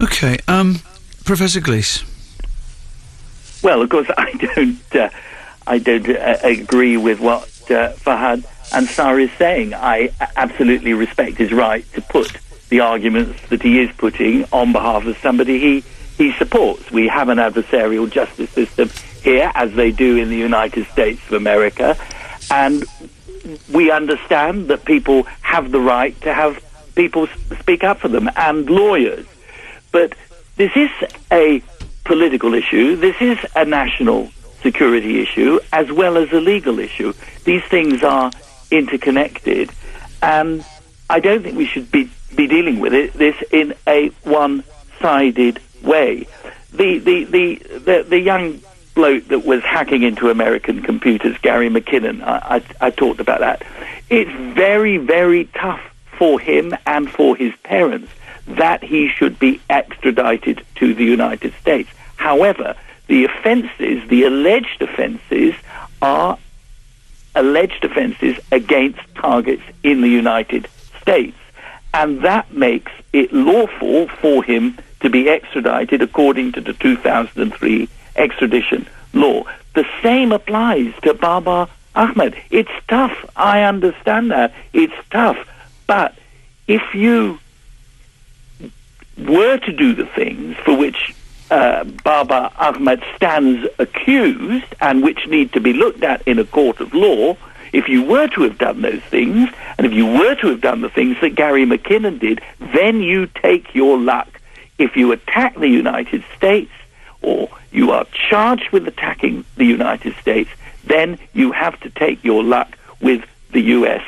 Okay, Professor Glees. Well, of course, I don't agree with what Fahad Ansari is saying. I absolutely respect his right to put the arguments that he is putting on behalf of somebody he supports. We have an adversarial justice system here, as they do in the United States of America, and we understand that people have the right to have people speak up for them, and lawyers. But this is a political issue. This is a national security issue as well as a legal issue. These things are interconnected, and I don't think we should be dealing with this in a one-sided way. The young bloke that was hacking into American computers, Gary McKinnon, I talked about that. It's very, very tough for him and for his parents that he should be extradited to the United States. However, the offences, the alleged offences, are alleged offences against targets in the United States. And that makes it lawful for him to be extradited according to the 2003 extradition law. The same applies to Babar Ahmad. It's tough. I understand that. It's tough. But if you were to do the things for which Babar Ahmad stands accused and which need to be looked at in a court of law, if you were to have done those things, and if you were to have done the things that Gary McKinnon did, then you take your luck. If you attack the United States, or you are charged with attacking the United States, then you have to take your luck with the U.S.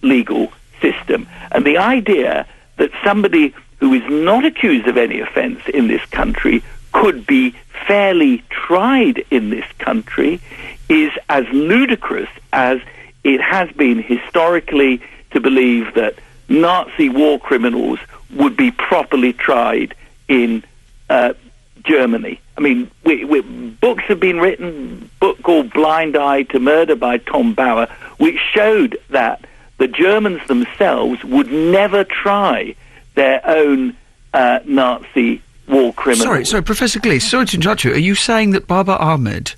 legal system. And the idea that somebody who is not accused of any offence in this country could be fairly tried in this country is as ludicrous as it has been historically to believe that Nazi war criminals would be properly tried in Germany. I mean, books have been written, a book called Blind Eye to Murder by Tom Bauer, which showed that the Germans themselves would never try their own Nazi war criminals. Sorry, Professor Glees, sorry to interrupt you. Are you saying that Babar Ahmad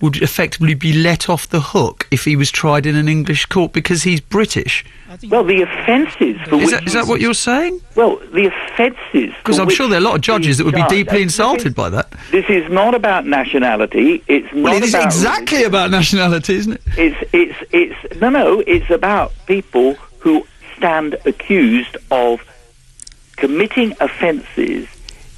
would effectively be let off the hook if he was tried in an English court because he's British? Well, the offences for which... Is that what you're saying? Well, the offences... Because I'm sure there are a lot of judges that would be deeply insulted by that. This is not about nationality. It's not it is about exactly about nationality, isn't it? It's about people who stand accused of committing offences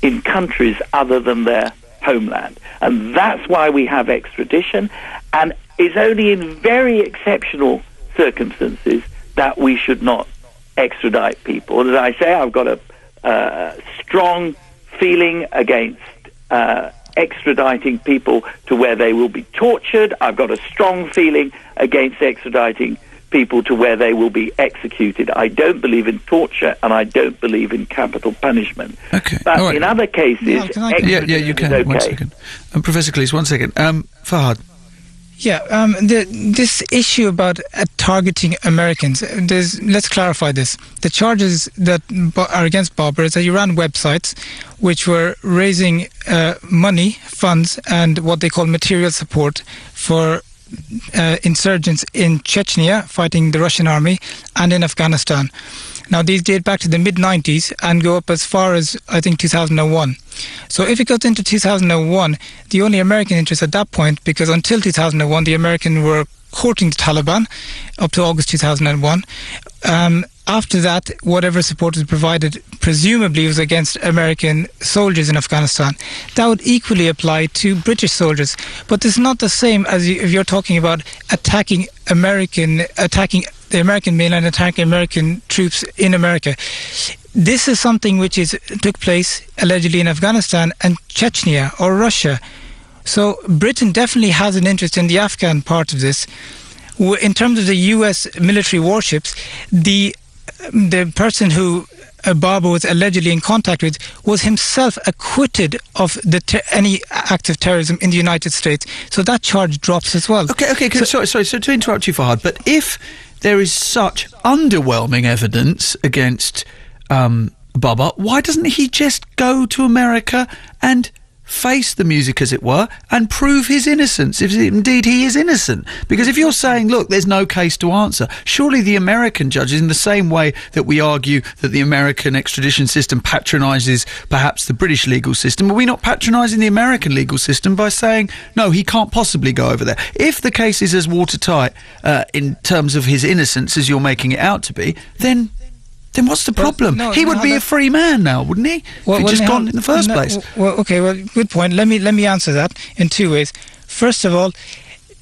in countries other than their homeland. And that's why we have extradition, and it's only in very exceptional circumstances that we should not extradite people. As I say, I've got a strong feeling against extraditing people to where they will be tortured. I've got a strong feeling against extraditing people to where they will be executed. I don't believe in torture, and I don't believe in capital punishment. Okay. But right. In other cases, you can. Okay. 1 second. Professor Glees, 1 second. Fahad. Yeah, this issue about targeting Americans, let's clarify this. The charges that are against Babar is that he ran websites which were raising money, funds, and what they call material support for insurgents in Chechnya fighting the Russian army and in Afghanistan. Now, these date back to the mid-90s and go up as far as, I think, 2001. So if it goes into 2001, the only American interest at that point, because until 2001, the Americans were courting the Taliban up to August 2001. After that, whatever support was provided, presumably was against American soldiers in Afghanistan. That would equally apply to British soldiers. But it's not the same as if you're talking about attacking the American mainland, attacking American troops in America. This is something which took place allegedly in Afghanistan and Chechnya or Russia. So Britain definitely has an interest in the Afghan part of this. In terms of the US military warships, the person who Babar was allegedly in contact with was himself acquitted of any act of terrorism in the United States. So that charge drops as well. Okay. Sorry. So to interrupt you, Fahad, but if there is such underwhelming evidence against Baba, why doesn't he just go to America and face the music, as it were, and prove his innocence, if indeed he is innocent? Because if you're saying, look, there's no case to answer, surely the American judges, in the same way that we argue that the American extradition system patronises perhaps the British legal system, are we not patronising the American legal system by saying, no, he can't possibly go over there? If the case is as watertight in terms of his innocence as you're making it out to be, then what's the problem? He would be a free man now, wouldn't he? If he'd just gone in the first place. Well, okay, good point. Let me answer that in two ways. First of all,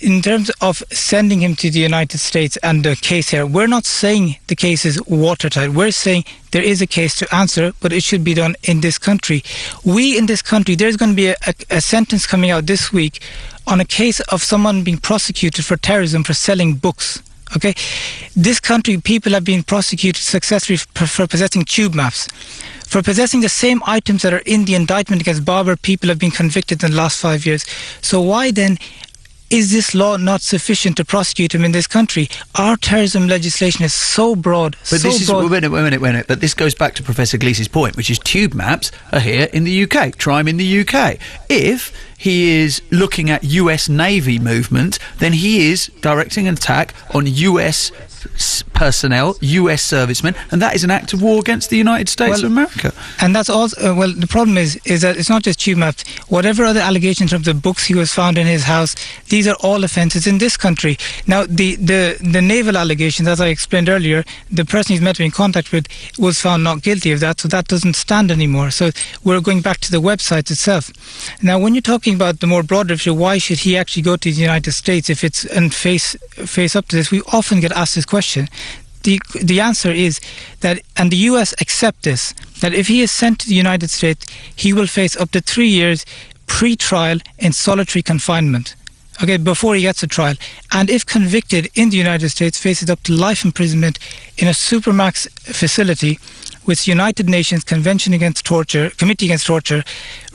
in terms of sending him to the United States and the case here, we're not saying the case is watertight. We're saying there is a case to answer, but it should be done in this country. In this country, there's going to be a sentence coming out this week on a case of someone being prosecuted for terrorism for selling books. Okay, this country, people have been prosecuted successfully for possessing tube maps. For possessing the same items that are in the indictment against Babar, people have been convicted in the last 5 years. So why then is this law not sufficient to prosecute him in this country? Our terrorism legislation is so broad. But wait a minute. But this goes back to Professor Glees' point, which is tube maps are here in the UK. Try him in the UK. If he is looking at US Navy movement, then he is directing an attack on US personnel, US servicemen, and that is an act of war against the United States of America. And that's also, the problem is that it's not just tube maps. Whatever other allegations of the books he was found in his house, these are all offences in this country. Now, the naval allegations, as I explained earlier, the person he's meant to be in contact with was found not guilty of that, so that doesn't stand anymore. So we're going back to the website itself. Now, when you're talking about the more broader issue, why should he actually go to the United States if it's and face up to this? We often get asked this question. The answer is that, and the US accept this, that if he is sent to the United States, he will face up to 3 years pre-trial in solitary confinement, okay, before he gets a trial. And if convicted in the United States, faces up to life imprisonment in a supermax facility, which United Nations Convention Against Torture, Committee Against Torture,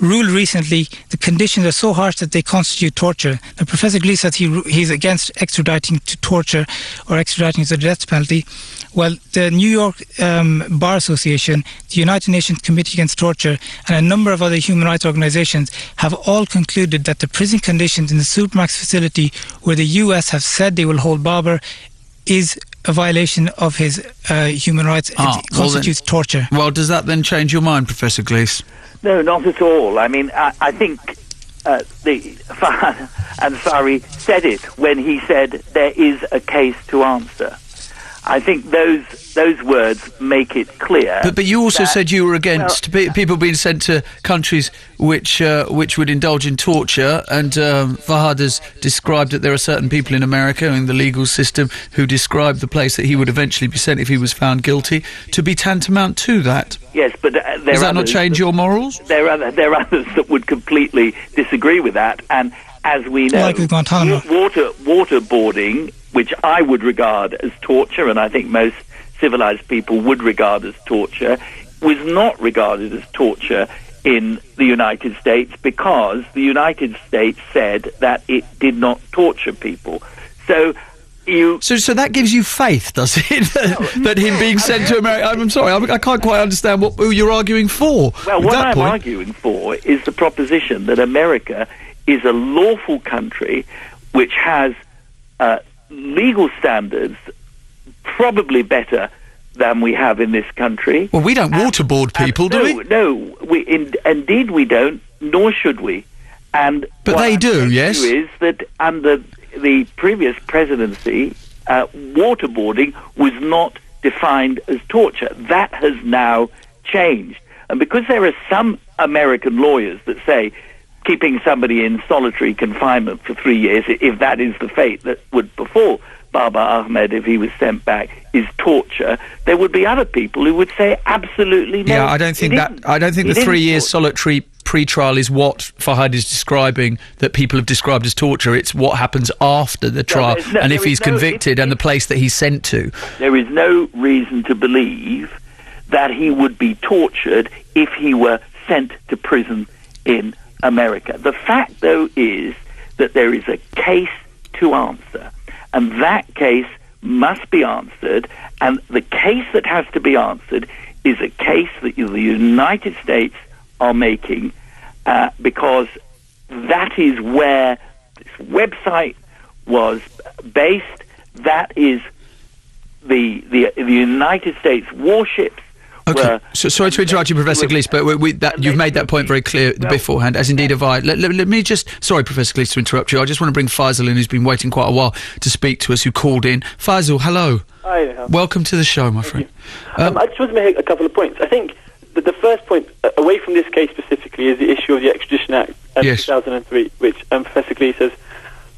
ruled recently the conditions are so harsh that they constitute torture. Now, Professor Glees says he's against extraditing to torture or extraditing to the death penalty. Well, the New York Bar Association, the United Nations Committee Against Torture, and a number of other human rights organizations have all concluded that the prison conditions in the supermax facility where the US have said they will hold Babar is a violation of his human rights. It constitutes torture. Well, does that then change your mind, Professor Glees? No, not at all. I mean, I think the Fahad Ansari said it when he said there is a case to answer. I think those words make it clear. But you also said you were against people being sent to countries which would indulge in torture, and Fahad has described that there are certain people in America in the legal system who describe the place that he would eventually be sent if he was found guilty to be tantamount to that. Yes, but does that not change your morals? There are others that would completely disagree with that, and as we know, like with Guantanamo, waterboarding, which I would regard as torture, and I think most civilized people would regard as torture, was not regarded as torture in the United States because the United States said that it did not torture people. So that gives you faith, does it? that him being sent to America... I'm sorry, I can't quite understand who you're arguing for. Well, what I'm arguing for is the proposition that America is a lawful country which has legal standards probably better than we have in this country. Well, we don't waterboard people, do we? No, indeed we don't, nor should we. But they do, yes? Is that under the previous presidency, waterboarding was not defined as torture. That has now changed. And because there are some American lawyers that say keeping somebody in solitary confinement for 3 years, if that is the fate that would befall Babar Ahmad if he was sent back, is torture, there would be other people who would say absolutely no. Yeah, I don't think the 3 years solitary pre-trial is what Fahad is describing, that people have described as torture. It's what happens after the trial, and if he's convicted and the place that he's sent to. There is no reason to believe that he would be tortured if he were sent to prison in America. The fact, though, is that there is a case to answer, and that case must be answered, and the case that has to be answered is a case that the United States are making because that is where this website was based. That is the United States warships. Okay, so sorry to interrupt you, Professor Glees, but you've made that point very clear beforehand, as indeed have I. Let me just... Sorry, Professor Glees, to interrupt you. I just want to bring Faisal in, who's been waiting quite a while to speak to us, who called in. Faisal, hello. Hi, Nihal. Welcome to the show, my friend. I just want to make a couple of points. I think that the first point, away from this case specifically, is the issue of the Extradition Act of 2003, which Professor Glees has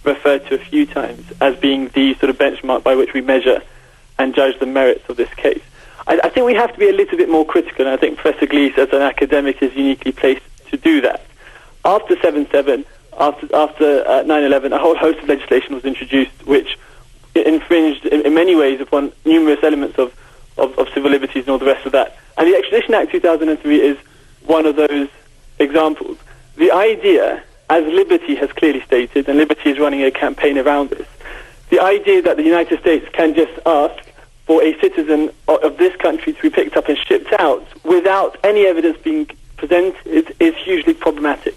referred to a few times as being the sort of benchmark by which we measure and judge the merits of this case. I think we have to be a little bit more critical, and I think Professor Glees, as an academic, is uniquely placed to do that. After 7/7, after 9/11, a whole host of legislation was introduced which infringed in many ways upon numerous elements of civil liberties and all the rest of that. And the Extradition Act 2003 is one of those examples. The idea, as Liberty has clearly stated, and Liberty is running a campaign around this, the idea that the United States can just ask for a citizen of this country to be picked up and shipped out without any evidence being presented is hugely problematic.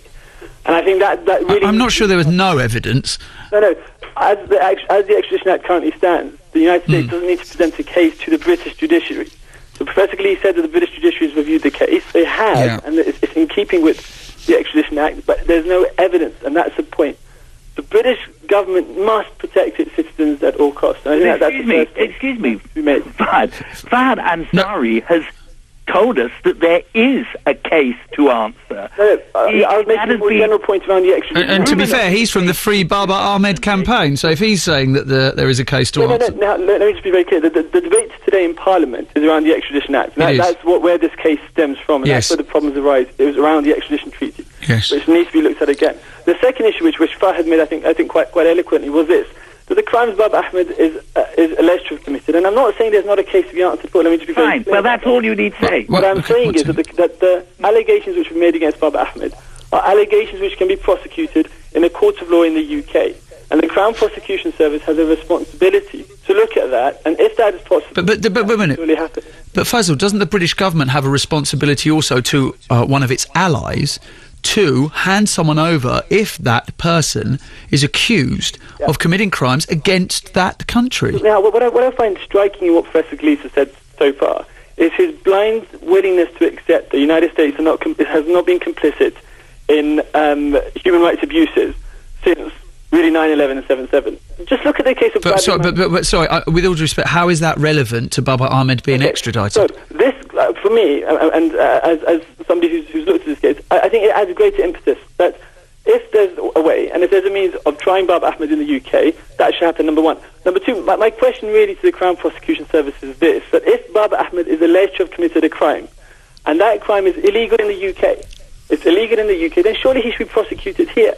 And I think that really... I'm not sure there was no evidence. No. As the Extradition Act currently stands, the United States doesn't need to present a case to the British judiciary. So Professor Glees said that the British judiciary has reviewed the case. They have, and it's in keeping with the Extradition Act, but there's no evidence, and that's the point. The British government must protect its citizens at all costs. Excuse me, Fahad Ansari has told us that there is a case to answer. I was making a more general point around the Extradition Act. And to be fair, he's from the FreeBabarAhmad campaign, so if he's saying that there is a case to answer... Let me just be very clear. The debate today in Parliament is around the Extradition Act. That's where this case stems from, and that's where the problems arise. It was around the Extradition Treaty, which needs to be looked at again. The second issue, which Fahad made, I think quite eloquently, was this: that the crimes Babar Ahmad is alleged to have committed. And I'm not saying there's not a case to be answered for. Let me just be very clear. Well, that's all you need to say. What I'm saying is that the allegations which were made against Babar Ahmad are allegations which can be prosecuted in a court of law in the UK. And the Crown Prosecution Service has a responsibility to look at that, and if that is possible, but wait a minute. Really happen. But Faisal, doesn't the British government have a responsibility also to one of its allies to hand someone over if that person is accused of committing crimes against that country? Now, what I find striking in what Professor Glees has said so far is his blind willingness to accept the United States has not been complicit in human rights abuses since really 9/11 and 7/7. Just look at the case of... But sorry, with all due respect, how is that relevant to Babar Ahmad being extradited? So this, for me, and as somebody who's looked at this case, I think it adds greater impetus that if there's a way, and if there's a means of trying Babar Ahmad in the UK, that should happen, number one. Number two, my question really to the Crown Prosecution Service is this, that if Babar Ahmad is alleged to have committed a crime, and that crime is illegal in the UK, it's illegal in the UK, then surely he should be prosecuted here.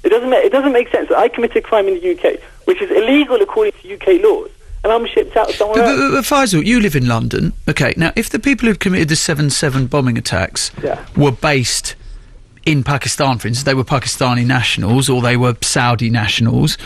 It doesn't make sense that I committed a crime in the UK, which is illegal according to UK laws, and I'm shipped out somewhere else. But Faisal, you live in London. Okay, now, if the people who committed the 7/7 bombing attacks were based in Pakistan, for instance, they were Pakistani nationals or they were Saudi nationals,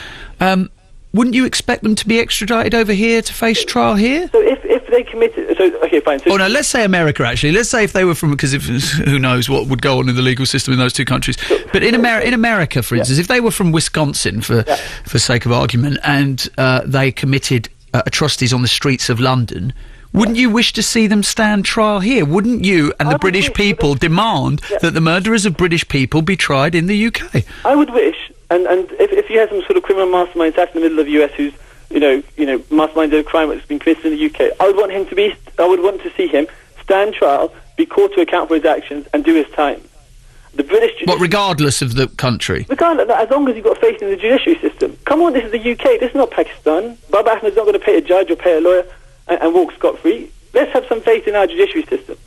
wouldn't you expect them to be extradited over here to face trial here? So if they committed... okay, fine. So no, let's say America, actually. Let's say if they were from... Because who knows what would go on in the legal system in those two countries. But in America, for instance, if they were from Wisconsin, for sake of argument, and they committed atrocities on the streets of London, wouldn't you wish to see them stand trial here? Wouldn't you and the British people demand that the murderers of British people be tried in the UK? I would wish... And if you had some sort of criminal mastermind sat in the middle of the US who's, masterminded a crime that's been committed in the UK, I would want to see him stand trial, be called to account for his actions, and do his time. The British... regardless of the country? Regardless, as long as you've got faith in the judiciary system. Come on, this is the UK, this is not Pakistan. Babar Ahmad's not going to pay a judge or pay a lawyer and walk scot-free. Let's have some faith in our judiciary system.